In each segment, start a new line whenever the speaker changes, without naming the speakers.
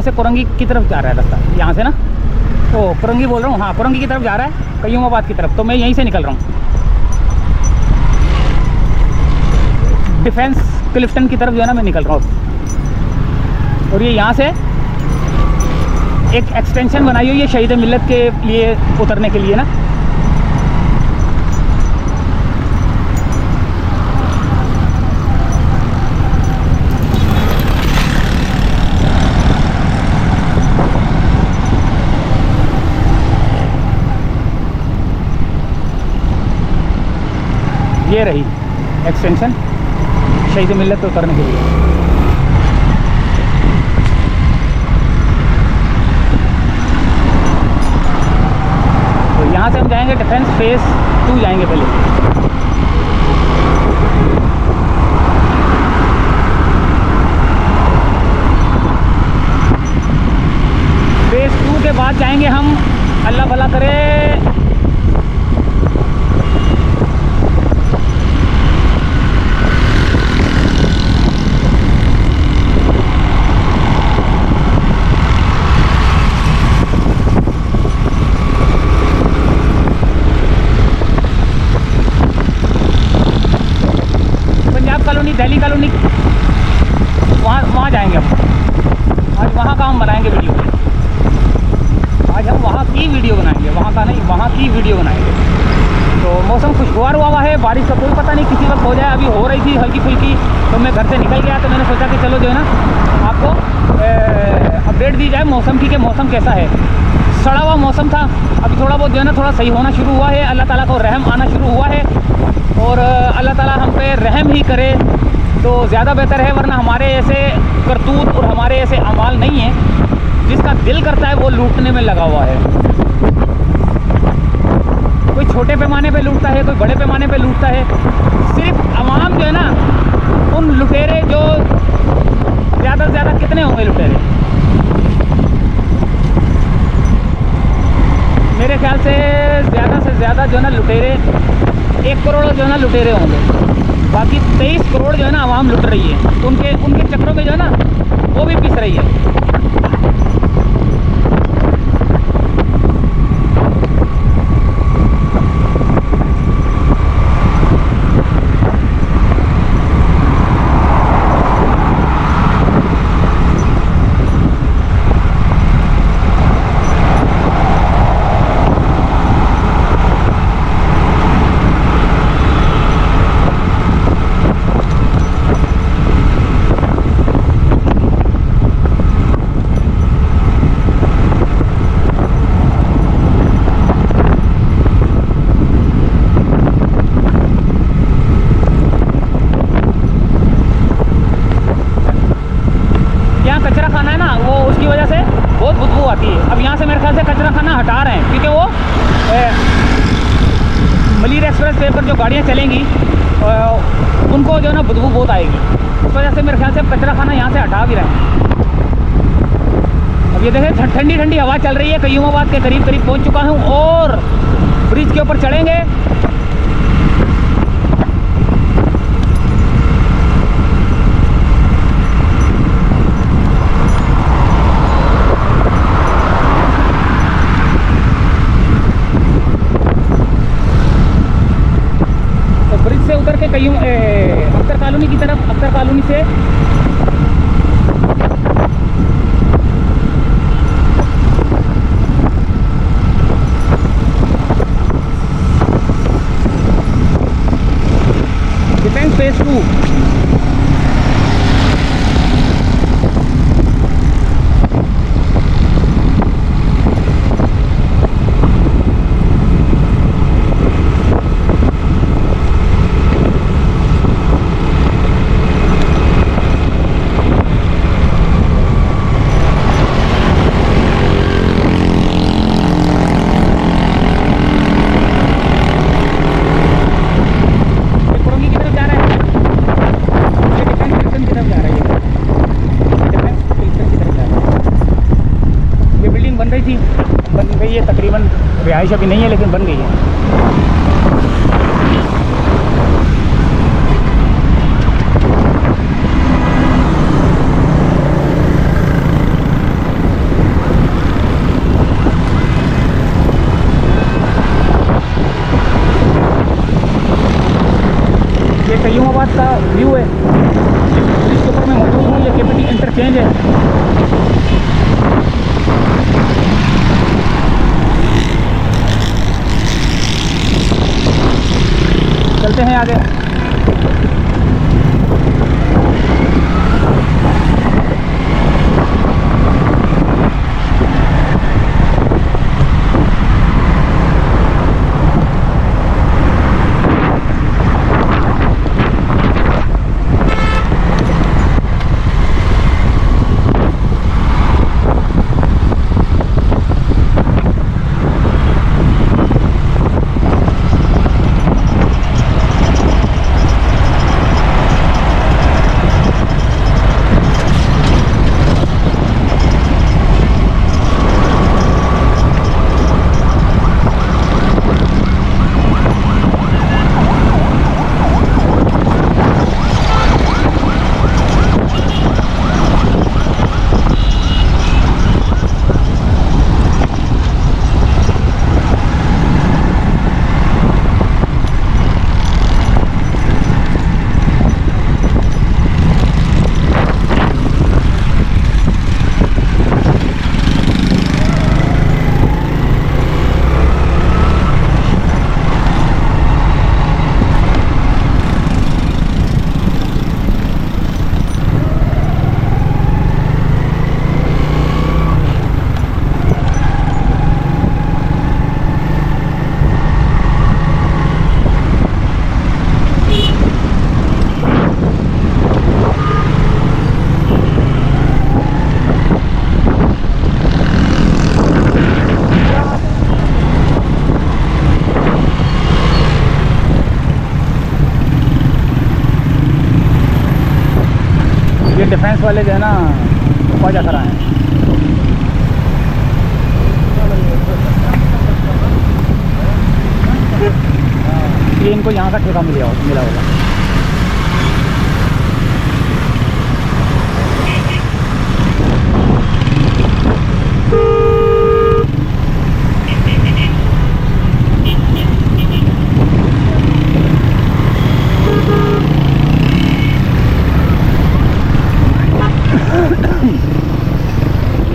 यहाँ से कोरंगी की तरफ जा रहा है रास्ता, यहाँ से ना, ओ कोरंगी बोल रहा हूँ, हाँ कोरंगी की तरफ जा रहा है, कयूमाबाद की तरफ। तो मैं यहीं से निकल रहा हूँ, डिफेंस क्लिफ्टन की तरफ जो है ना मैं निकल रहा हूँ। और ये यहाँ से एक एक्सटेंशन बनाई हुई है शहीद मिल्लत के लिए उतरने के लिए ना। ये रही एक्सटेंशन शहीद मिल्लत पे उतरने के लिए। तो यहाँ से हम जाएंगे डिफेंस फेज 2 जाएंगे पहले। फेज 2 के बाद जाएंगे हम, अल्लाह भला करे, दिल्ली कॉलोनी, वहाँ जाएंगे हम। आज वहाँ का हम बनाएंगे वीडियो, आज हम वहाँ की वीडियो बनाएंगे, वहाँ का नहीं, वहाँ की वीडियो बनाएंगे। तो मौसम खुशगवार हुआ है, बारिश का कोई पता नहीं किसी वक्त हो जाए। अभी हो रही थी हल्की फुल्की, तो मैं घर से निकल गया, तो मैंने सोचा कि चलो जो है ना आपको अपडेट दी जाए मौसम की, कि मौसम कैसा है। सड़ा हुआ मौसम था, अभी थोड़ा बहुत जो है ना थोड़ा सही होना शुरू हुआ है, अल्लाह ताला को रहम आना शुरू हुआ है। और अल्लाह ताला हम पे रहम ही करे तो ज़्यादा बेहतर है, वरना हमारे ऐसे करतूत और हमारे ऐसे अमाल नहीं है। जिसका दिल करता है वो लूटने में लगा हुआ है। कोई छोटे पैमाने पे लूटता है, कोई बड़े पैमाने पे लूटता है। सिर्फ अवाम जो है ना, उन लुटेरे जो ज़्यादा से ज़्यादा कितने होंगे लुटेरे, मेरे ख्याल से ज़्यादा जो है ना लुटेरे 1 करोड़ जो है ना लुटेरे होंगे। बाकी 23 करोड़ जो है ना आवाम लुट रही है, उनके चक्रों में जो है ना वो भी पिस रही है। गाड़ियाँ चलेंगी उनको जो है ना बदबू बहुत आएगी, उस वजह से मेरे ख्याल से कचरा खाना यहाँ से हटा भी रहे हैं। अब ये देखें ठंडी ठंडी हवा चल रही है, कयूमाबाद के करीब पहुँच चुका हूँ और ब्रिज के ऊपर चढ़ेंगे। अख्तर कॉलोनी की तरफ, अख्तर कॉलोनी से डिफेंस फेज 2। रिहाइश अभी नहीं है लेकिन बन गई है। हैदराबाद का व्यू है, इसके ऊपर मैं मौजूद हूँ। ये केपीटी इंटरचेंज है। चलते हैं आगे। डिफेंस वाले जो है ना ख्वाजा कर आए हैं। ये इनको यहाँ का ठेका मिला होगा।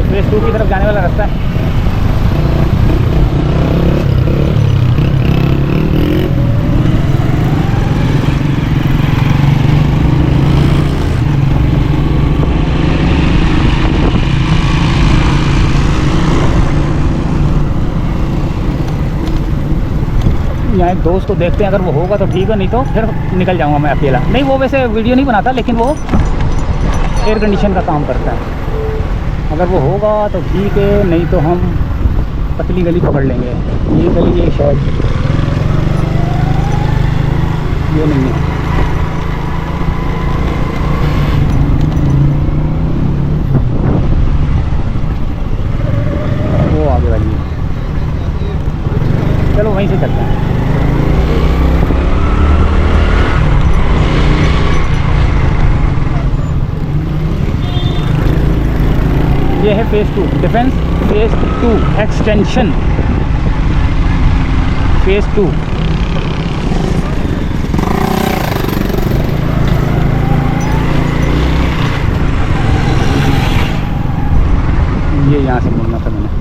फेज 2 की तरफ जाने वाला रास्ता है। यहाँ एक दोस्त को देखते हैं, अगर वो होगा तो ठीक है, नहीं तो फिर निकल जाऊंगा मैं अकेला। नहीं, वो वैसे वीडियो नहीं बनाता, लेकिन वो एयर कंडीशन का काम करता है। अगर वो होगा तो ठीक है, नहीं तो हम पतली गली पकड़ लेंगे। ये गली ये शायद ये नहीं है। वो आगे वाली है। चलो वहीं से चलते हैं। ये है phase 2 defence, phase 2 extension, phase 2। ये यहाँ से मुड़ना था मैंने।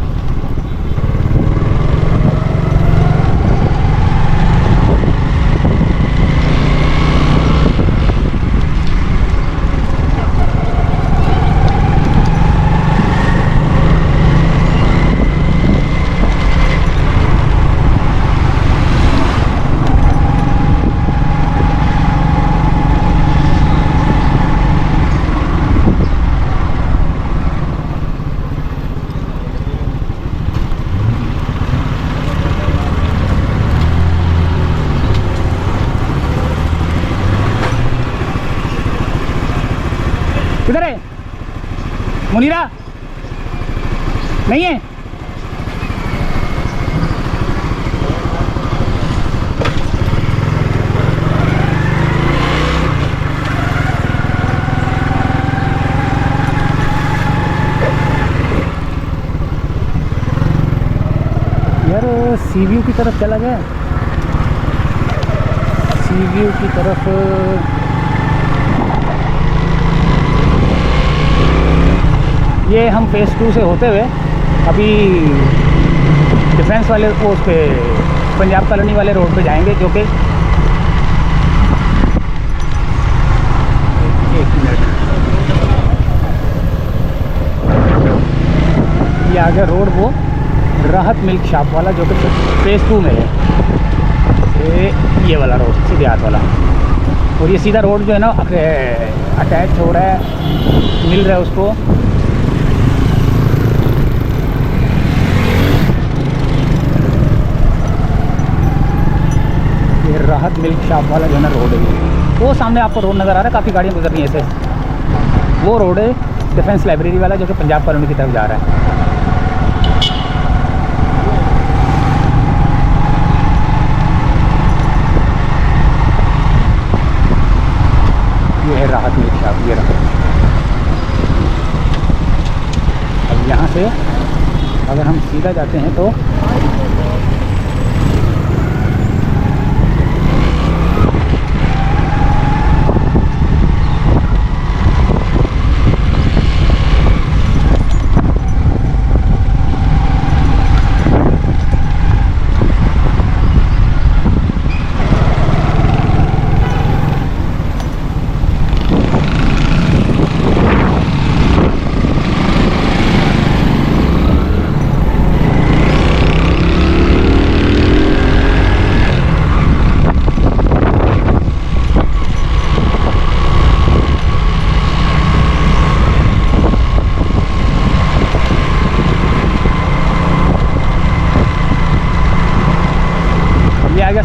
किधर है मुनीरा? नहीं है? यार सी व्यू की तरफ चला गया। सी व्यू की तरफ ये हम फेज़ 2 से होते हुए अभी डिफेंस वाले उस पे पंजाब कॉलोनी वाले रोड पे जाएंगे, जो कि एक मिनट, ये आगे रोड वो राहत मिल्क शॉप वाला जो कि फेज़ 2 में है, ये वाला रोड सीधे हाथ वाला। और ये सीधा रोड जो है ना अटैच हो रहा है, मिल रहा है उसको ये राहत मिल्क शॉप वाला जो है ना रोड है। वो सामने आपको रोड नज़र आ रहा है, काफ़ी गाड़ियाँ गुजर रही हैं ऐसे। वो रोड है डिफेंस लाइब्रेरी वाला जो कि पंजाब कॉलोनी की तरफ जा रहा है। ये है राहत मिल्क शॉप, ये रहा। अब यहाँ से अगर हम सीधा जाते हैं तो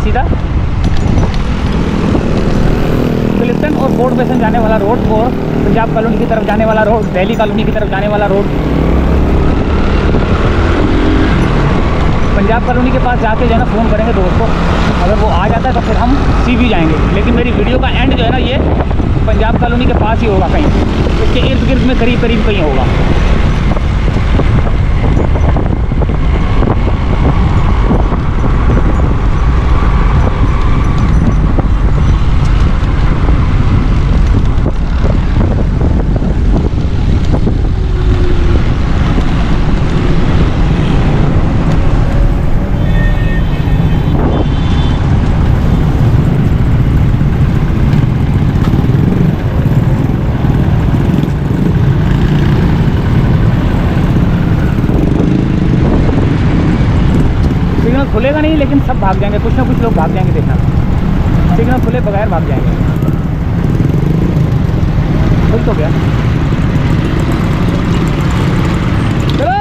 सीधा क्लिफ्टन और फोर्ट बेसन जाने वाला रोड और पंजाब कॉलोनी की तरफ जाने वाला रोड, दिल्ली कॉलोनी की तरफ जाने वाला रोड। पंजाब कॉलोनी के पास जाके जो है ना फ़ोन करेंगे दोस्त को, अगर वो आ जाता है तो फिर हम सीधी जाएंगे। लेकिन मेरी वीडियो का एंड जो है ना ये पंजाब कॉलोनी के पास ही होगा, कहीं इसके इर्द गिर्द में करीब करीब कहीं होगा। खुलेगा नहीं, लेकिन सब भाग जाएंगे, कुछ ना कुछ लोग भाग जाएंगे, देखना सिग्नल खुले बगैर भाग जाएंगे। खुल तो गया, चलो।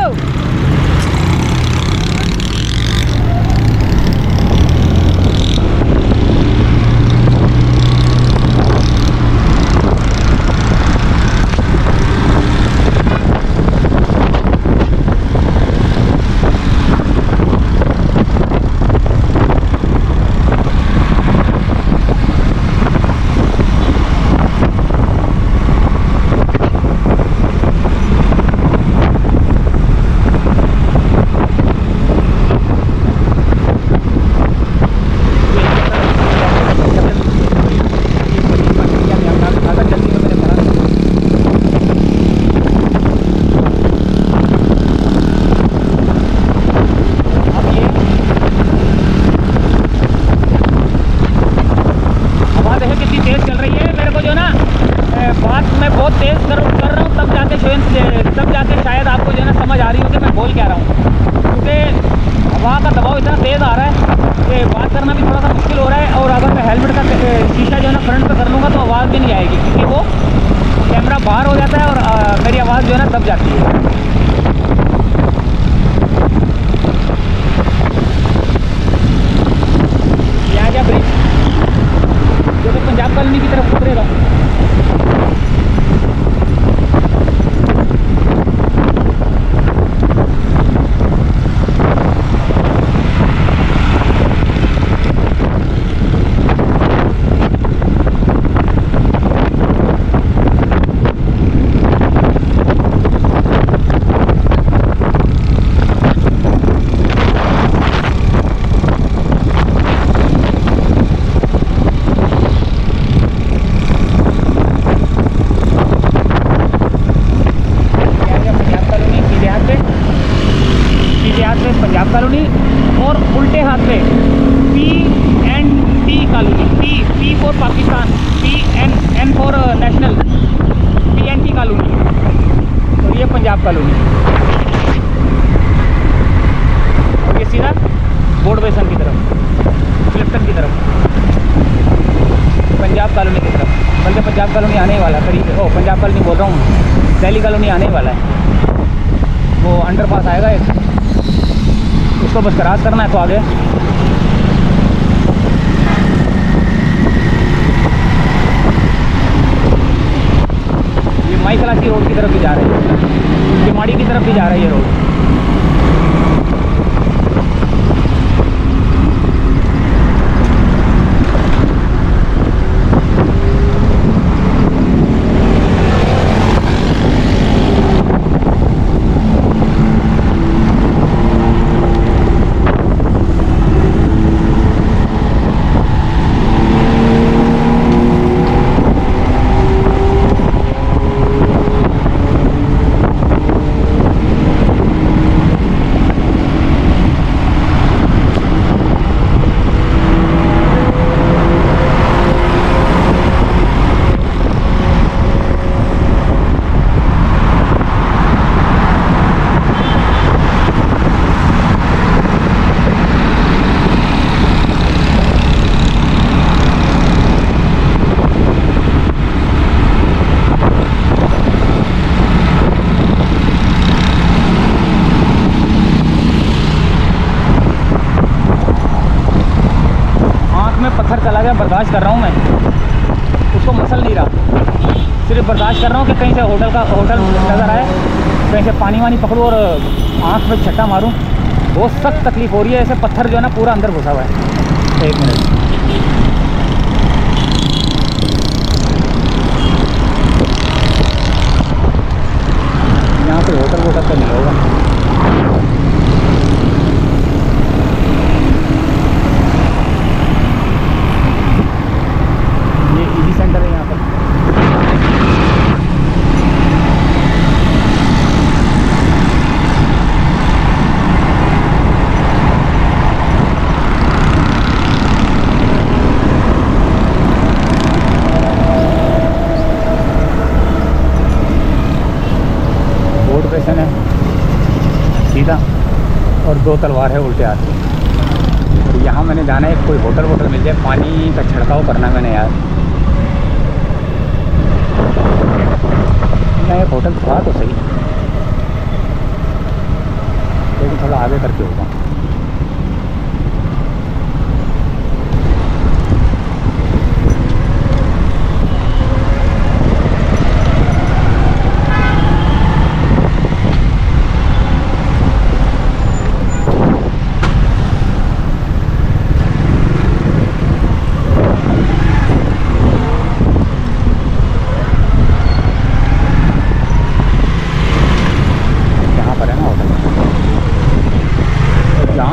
तब जाके शायद आपको जो है ना समझ आ रही हो कि मैं बोल क्या रहा हूँ, क्योंकि हवा का दबाव इतना तेज़ आ रहा है कि बात करना भी थोड़ा सा मुश्किल हो रहा है। और अगर मैं हेलमेट का शीशा जो है ना फ्रंट पे कर लूँगा तो आवाज़ भी नहीं आएगी, क्योंकि वो कैमरा बाहर हो जाता है और मेरी आवाज़ जो है ना दब जाती है। यहाँ क्या ब्रिज जो कि पंजाब कॉलोनी की तरफ उतरेगा। पंजाब कॉलोनी आने ही वाला है करीब। ओ पंजाब कॉलोनी बोल रहा हूँ, दिल्ली कॉलोनी आने ही वाला है। वो अंडरपास आएगा एक, उसको बस क्रॉस करना है तो आगे। ये माई कलाची रोड की तरफ भी जा रही है, टिमाड़ी की तरफ भी जा रही है रोड। पत्थर चला गया, बर्दाश्त कर रहा हूँ मैं उसको, मसल नहीं रहा, सिर्फ बर्दाश्त कर रहा हूँ कि कहीं से होटल नज़र आए, कहीं से पानी वानी पकड़ूँ और आँख में छट्टा मारूँ। बहुत सख्त तकलीफ़ हो रही है, ऐसे पत्थर जो है ना पूरा अंदर घुसा हुआ है। एक मिनट, यहाँ पे होटल तो नहीं होगा। सेंटर है यहाँ पर। बोर्ड स्टेशन है सीधा और दो तलवार है उल्टे हाथ की। और यहाँ मैंने जाना है, कोई होटल मिल जाए, पानी का छिड़काव करना मैंने यार। एक होटल था तो सही, लेकिन थोड़ा आगे करके होगा।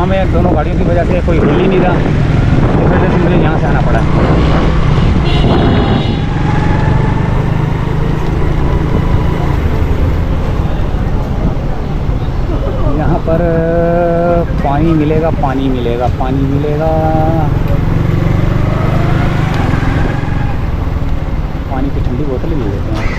में दोनों गाड़ियों की वजह से कोई हिल ही नहीं रहा, इस वजह से मुझे यहाँ से आना पड़ा। यहाँ पर पानी मिलेगा, पानी की ठंडी बोतल भी ले लेते हैं।